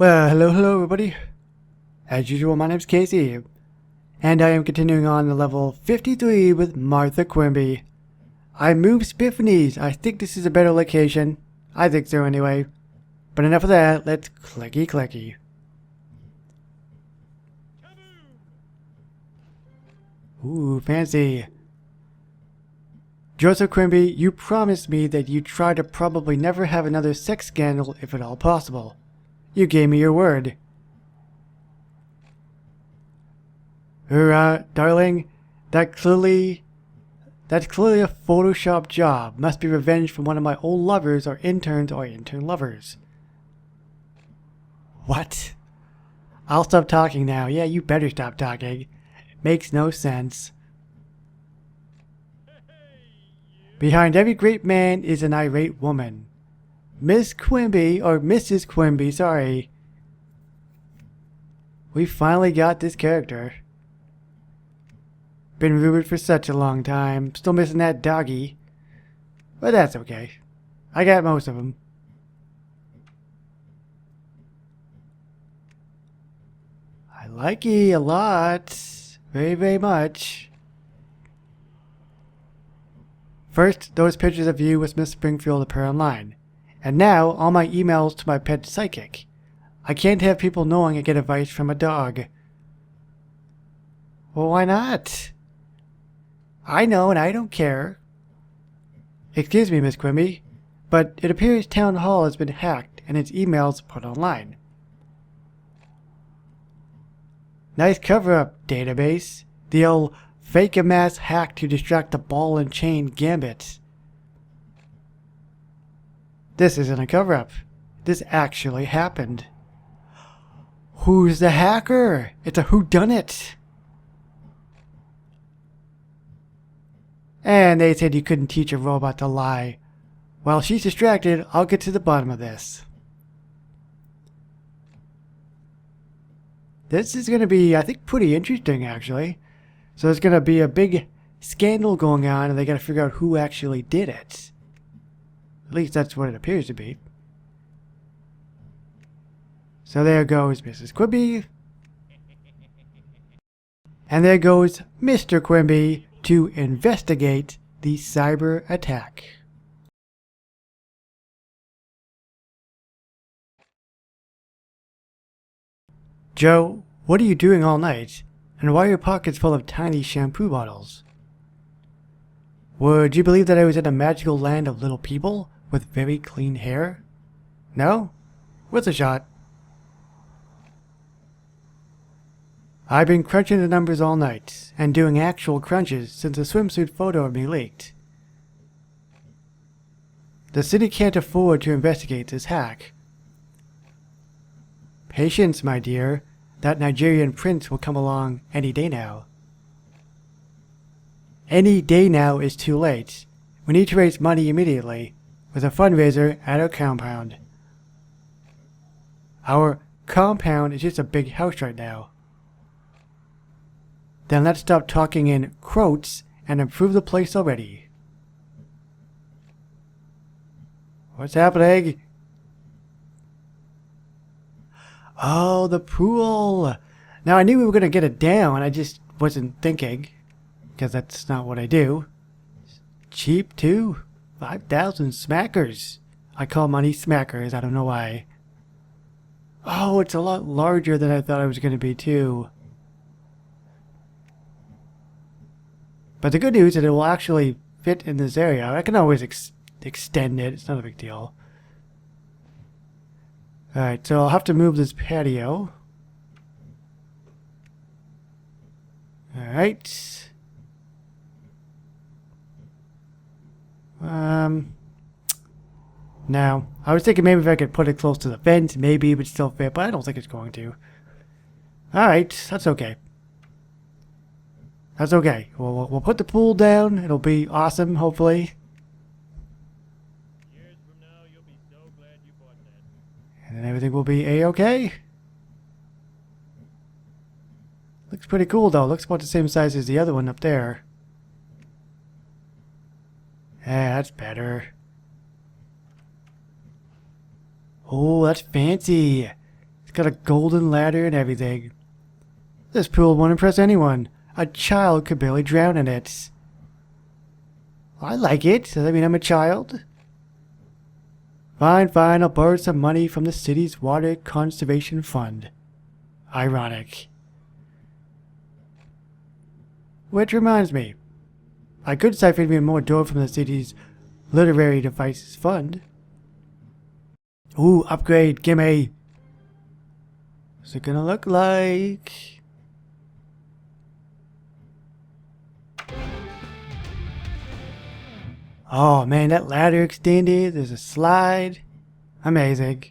Well, hello everybody. As usual, my name's Casey, and I am continuing on to level 53 with Martha Quimby. I moved Spiffanies. I think this is a better location. I think so anyway. But enough of that, let's clicky clicky. Ooh, fancy. Joseph Quimby, you promised me that you'd try to probably never have another sex scandal if at all possible. You gave me your word. Darling, that's clearly a Photoshop job. Must be revenge from one of my old lovers or interns or intern lovers. What? I'll stop talking now. Yeah, you better stop talking. Makes no sense. Behind every great man is an irate woman. Miss Quimby, or Mrs. Quimby, sorry. We finally got this character. Been rumored for such a long time. Still missing that doggy. But that's okay. I got most of them. I like you a lot. Very, very much. First, those pictures of you with Miss Springfield appear online. And now, all my emails to my pet psychic. I can't have people knowing I get advice from a dog. Well, why not? I know, and I don't care. Excuse me, Miss Quimby, but it appears Town Hall has been hacked and its emails put online. Nice cover-up, database. The old fake-a-mass hack to distract the ball and chain gambit. This isn't a cover-up. This actually happened. Who's the hacker? It's a whodunit. And they said you couldn't teach a robot to lie. While she's distracted, I'll get to the bottom of this. This is going to be, I think, pretty interesting, actually. So there's going to be a big scandal going on, and they got to figure out who actually did it. At least that's what it appears to be. So there goes Mrs. Quimby. And there goes Mr. Quimby to investigate the cyber attack. Joe, what are you doing all night? And why are your pockets full of tiny shampoo bottles? Would you believe that I was in a magical land of little people with very clean hair? No? What's a shot? I've been crunching the numbers all night, and doing actual crunches since a swimsuit photo of me leaked. The city can't afford to investigate this hack. Patience, my dear. That Nigerian prince will come along any day now. Any day now is too late. We need to raise money immediately, with a fundraiser at our compound. Our compound is just a big house right now. Then let's stop talking in quotes and improve the place already. What's happening? Oh, the pool. Now, I knew we were going to get it down. I just wasn't thinking. Because that's not what I do. Cheap, too. 5,000 smackers. I call money smackers. I don't know why. Oh, it's a lot larger than I thought it was going to be, too. But the good news is that it will actually fit in this area. I can always extend it. It's not a big deal. Alright, so I'll have to move this patio. Alright. Now, I was thinking maybe if I could put it close to the fence, maybe it would still fit, but I don't think it's going to. Alright, that's okay. That's okay. We'll put the pool down. It'll be awesome, hopefully. Years from now, you'll be so glad you bought that. And then everything will be a-okay. Looks pretty cool, though. Looks about the same size as the other one up there. Yeah, that's better. Oh, that's fancy. It's It's got a golden ladder and everything. This pool won't impress anyone. A child could barely drown in it. I like it. Does that mean I'm a child? Fine, fine. I'll borrow some money from the city's water conservation fund. Ironic. Which reminds me, I could siphon even more dough from the city's literary devices fund. Ooh, upgrade, gimme. What's it gonna look like? Oh man, that ladder extended. There's a slide. Amazing.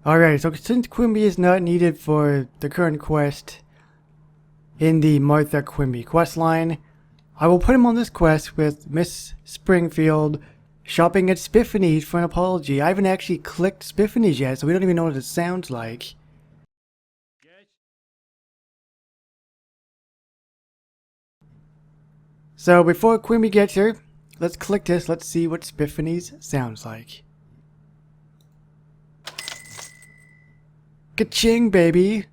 Alright, so since Quimby is not needed for the current quest in the Martha Quimby questline, I will put him on this quest with Miss Springfield shopping at Spiffanies for an apology. I haven't actually clicked Spiffanies yet, so we don't even know what it sounds like. Yes? So before Quimby gets here, let's click this. Let's see what Spiffanies sounds like. Ka-ching, baby!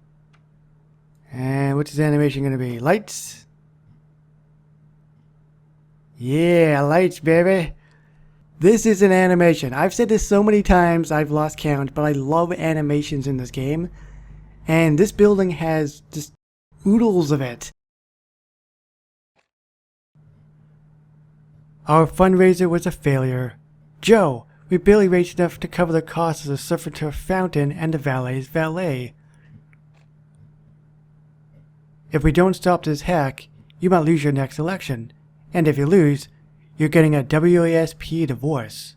And what's his animation gonna be? Lights? Yeah, lights, baby! This is an animation. I've said this so many times I've lost count, but I love animations in this game. And this building has just oodles of it. Our fundraiser was a failure. Joe, we barely raised enough to cover the costs of the servitor fountain and the valet's valet. If we don't stop this hack, you might lose your next election. And if you lose, you're getting a WASP divorce.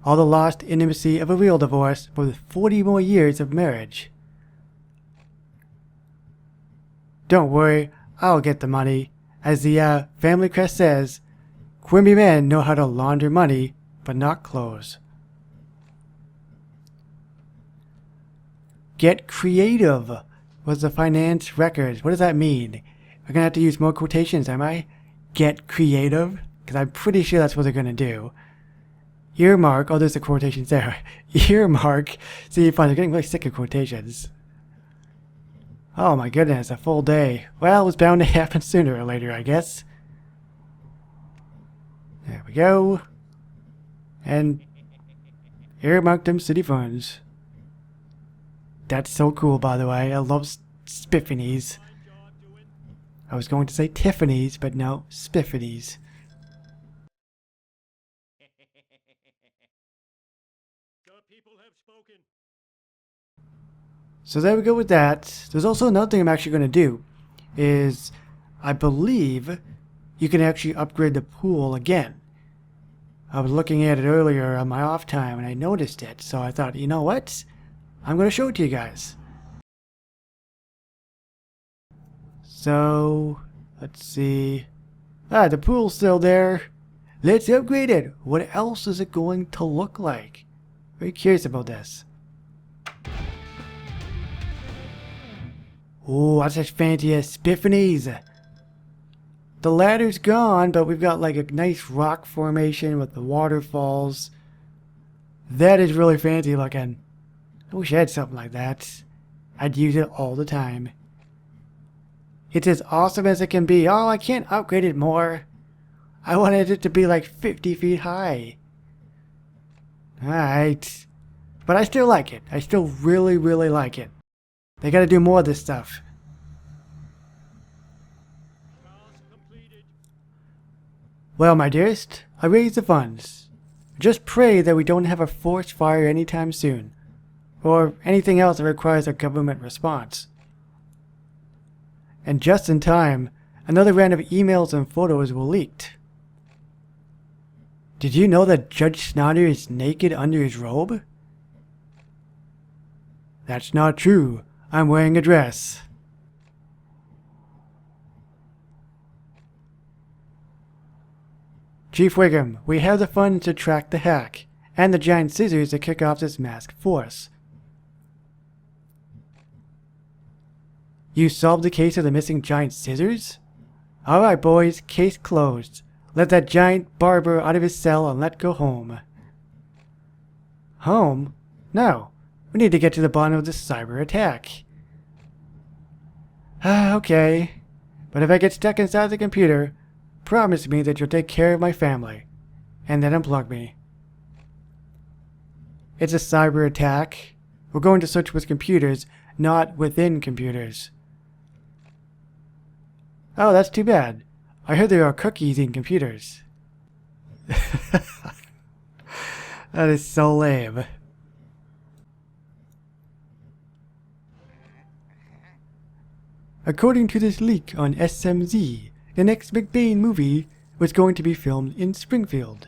All the lost intimacy of a real divorce with 40 more years of marriage. Don't worry, I'll get the money. As the family crest says, Quimby men know how to launder money, but not clothes. Get creative was the finance records. What does that mean? I'm gonna have to use more quotations, am I? Get creative? Because I'm pretty sure that's what they're gonna do. Earmark. Oh, there's the quotations there. Earmark. See, fun. They're getting really sick of quotations. Oh my goodness, a full day. Well, it was bound to happen sooner or later, I guess. There we go. And earmark them city funds. That's so cool, by the way. I love Spiffanies. Fine job doing. I was going to say Tiffany's, but no, Spiffanies. The people have spoken. So there we go with that. There's also another thing I'm actually going to do. Is, I believe, you can actually upgrade the pool again. I was looking at it earlier on my off time and I noticed it. So I thought, you know what? I'm going to show it to you guys. So, let's see. Ah, the pool's still there. Let's upgrade it. What else is it going to look like? Very curious about this. Oh, that's as fancy as Spiffanies. The ladder's gone, but we've got like a nice rock formation with the waterfalls. That is really fancy looking. I wish I had something like that. I'd use it all the time. It's as awesome as it can be. Oh, I can't upgrade it more. I wanted it to be like 50 feet high. Alright. But I still like it. I still really, really like it. They gotta do more of this stuff. Task completed. Well, my dearest, I raised the funds. Just pray that we don't have a forest fire anytime soon. Or anything else that requires a government response. And just in time, another round of emails and photos were leaked. Did you know that Judge Snyder is naked under his robe? That's not true. I'm wearing a dress. Chief Wiggum, we have the funds to track the hack, and the giant scissors to kick off this masked force. You solved the case of the missing giant scissors? Alright boys, case closed. Let that giant barber out of his cell and let go home. Home? No. We need to get to the bottom of this cyber attack. Okay. But if I get stuck inside the computer, promise me that you'll take care of my family. And then unplug me. It's a cyber attack. We're going to search with computers, not within computers. Oh, that's too bad. I heard there are cookies in computers. That is so lame. According to this leak on SMZ, the next McBain movie was going to be filmed in Springfield.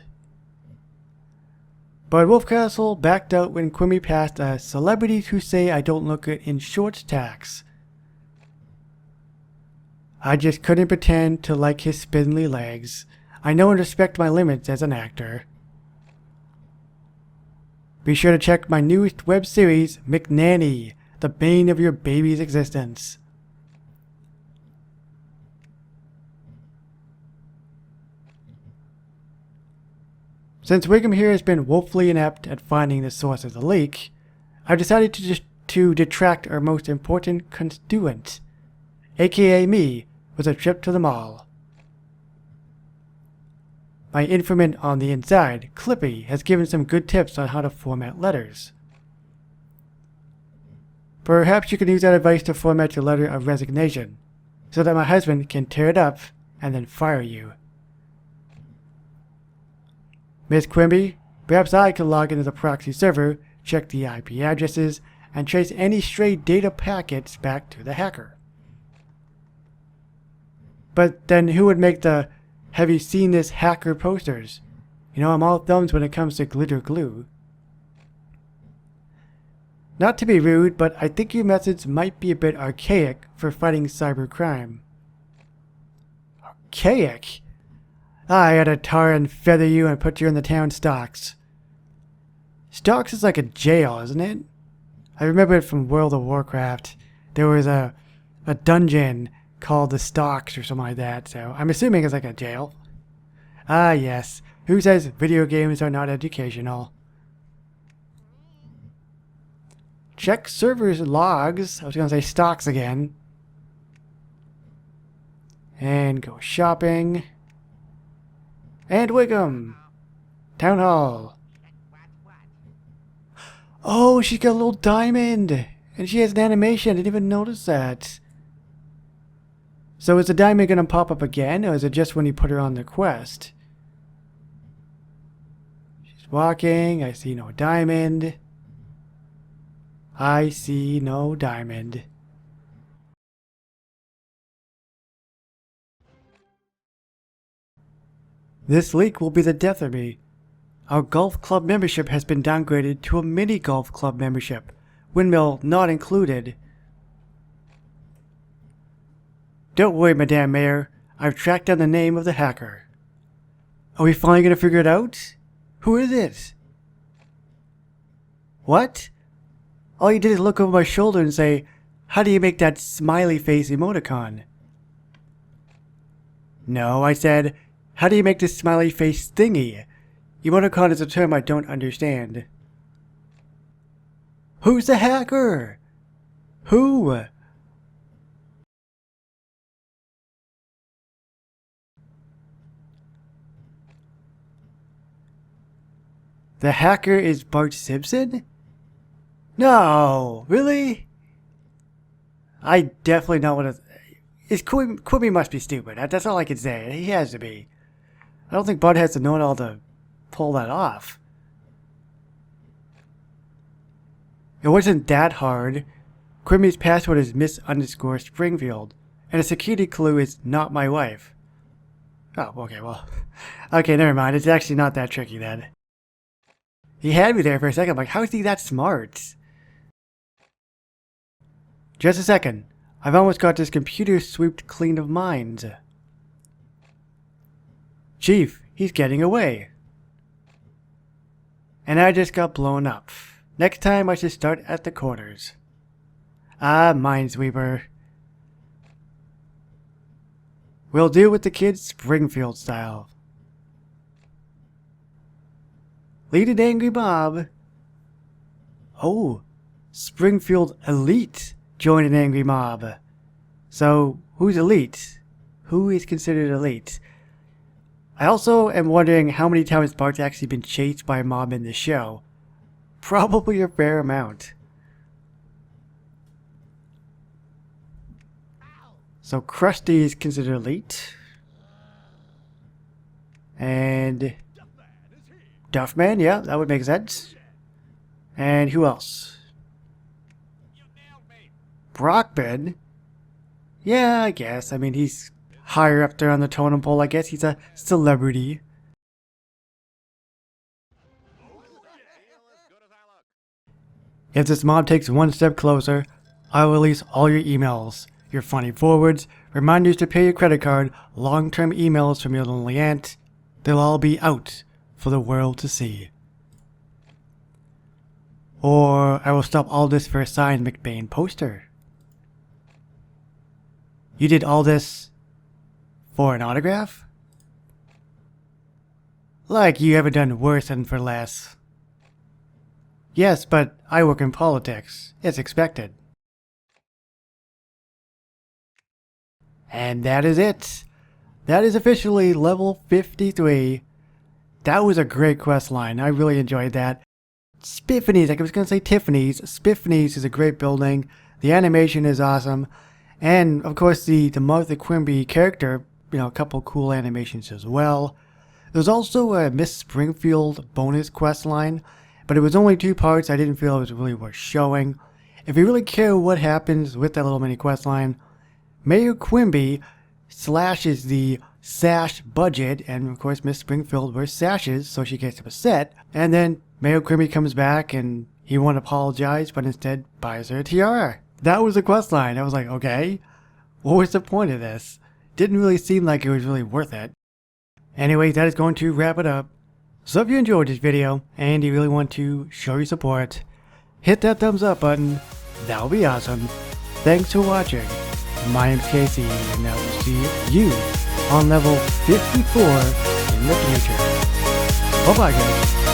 But Wolfcastle backed out when Quimby passed a celebrities who say I don't look good in shorts tax. I just couldn't pretend to like his spindly legs. I know and respect my limits as an actor. Be sure to check my newest web series, McNanny, the bane of your baby's existence. Since Wiggum here has been woefully inept at finding the source of the leak, I've decided to detract our most important constituent, aka me, with a trip to the mall. My informant on the inside, Clippy, has given some good tips on how to format letters. Perhaps you can use that advice to format your letter of resignation, so that my husband can tear it up and then fire you. Miss Quimby, perhaps I could log into the proxy server, check the IP addresses, and trace any stray data packets back to the hacker. But then who would make the "have you seen this hacker" posters? You know, I'm all thumbs when it comes to glitter glue. Not to be rude, but I think your methods might be a bit archaic for fighting cybercrime. Archaic? I had to tar and feather you and put you in the town stocks. Stocks is like a jail, isn't it? I remember it from World of Warcraft. There was a dungeon called the Stocks or something like that, so I'm assuming it's like a jail. Ah, yes. Who says video games are not educational? Check servers logs. I was going to say stocks again. And go shopping. And Wiggum. Town Hall. Oh, she's got a little diamond. And she has an animation. I didn't even notice that. So is the diamond going to pop up again? Or is it just when you put her on the quest? She's walking. I see no diamond. I see no diamond. This leak will be the death of me. Our golf club membership has been downgraded to a mini golf club membership, windmill not included. Don't worry, Madame Mayor, I've tracked down the name of the hacker. Are we finally going to figure it out? Who is it? What? All you did is look over my shoulder and say, "How do you make that smiley face emoticon?" No, I said, "How do you make this smiley face thingy?" Emoticon is a term I don't understand. Who's the hacker? Who? The hacker is Bart Simpson? No, really? I definitely don't want to. Quimby must be stupid. That's all I can say. He has to be. I don't think Bud has to know it all to pull that off. It wasn't that hard. Quimby's password is Miss_Springfield, and a security clue is "not my wife." Oh, okay, well. Okay, never mind. It's actually not that tricky then. He had me there for a second. I'm like, how is he that smart? Just a second. I've almost got this computer swept clean of minds. Chief, he's getting away. And I just got blown up. Next time I should start at the corners. Ah, Minesweeper. We'll do with the kids Springfield style. Lead an angry mob. Oh, Springfield Elite joined an angry mob. So, who's elite? Who is considered elite? I also am wondering how many times Bart's actually been chased by a mob in the show. Probably a fair amount. So Krusty is considered elite. And Duffman, yeah, that would make sense. And who else? Brockman? Yeah, I guess. I mean, he's higher up there on the totem pole. I guess he's a celebrity. If this mob takes one step closer, I'll release all your emails, your funny forwards, reminders to pay your credit card, long-term emails from your lonely aunt. They'll all be out for the world to see. Or I will stop all this for a signed McBain poster. You did all this for an autograph? Like you haven't done worse than for less. Yes, but I work in politics. It's expected. And that is it. That is officially level 53. That was a great quest line. I really enjoyed that. Spiffanies, like I was going to say Tiffany's. Spiffanies is a great building. The animation is awesome. And, of course, the Martha Quimby character, you know, a couple cool animations as well. There's also a Miss Springfield bonus quest line, but it was only 2 parts. I didn't feel it was really worth showing. If you really care what happens with that little mini quest line, Mayor Quimby slashes the sash budget, and of course Miss Springfield wears sashes, so she gets upset, and then Mayor Quimby comes back and he won't apologize, but instead buys her a tiara. That was the quest line. I was like, okay, what was the point of this? Didn't really seem like it was really worth it. Anyway, that is going to wrap it up. So if you enjoyed this video and you really want to show your support, hit that thumbs up button. That would be awesome. Thanks for watching. My name's Casey, and I will see you on level 54 in the future. Bye-bye, guys.